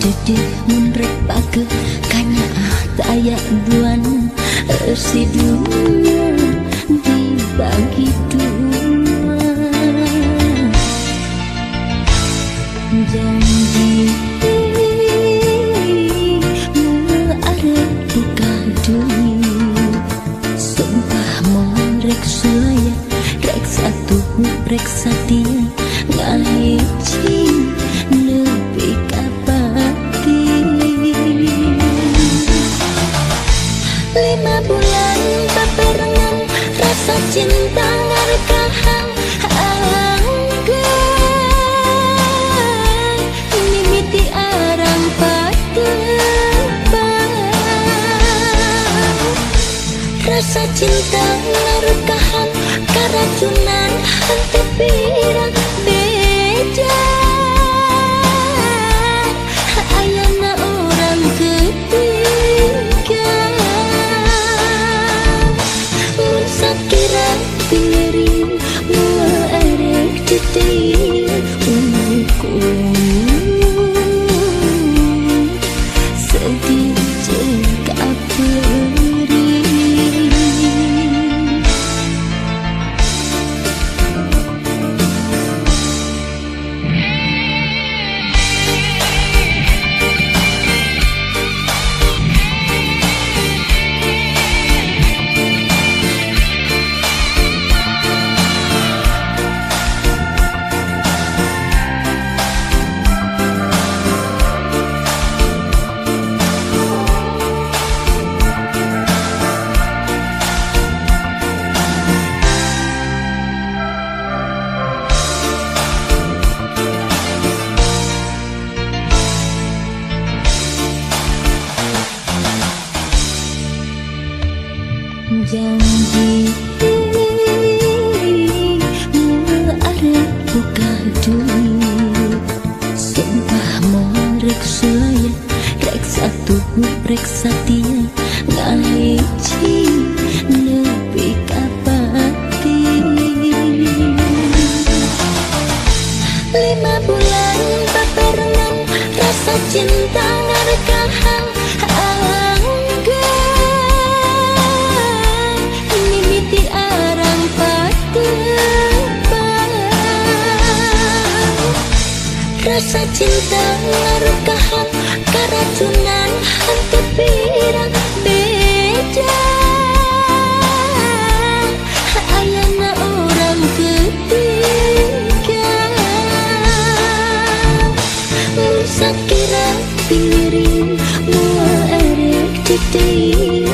Dedeh munrek pake kanya tayak duan si dunia dibagi dua. Janji arep buka dunia, sumpah mau rek sulaya, rek satu rek satia ngahiji lebih kapati. 5 bulan baperangan rasa cinta ngarekahan anggai mimiti arang patebang. Rasa cinta ngarekahan karacunan hati pirang beda. Ayana orang ketiga sakira piring mua erek titik ukur sedih jika perih. Janji arep buka dunia, sumpah mau rek sulaya, rek satu rek satia ngahiji lebih kapati. 5 bulan baperangan rasa cinta ngarekahan rasa cinta ngarekahan karacunan hati pirang beda. Ayana orang ketiga sakira piring mua erek titik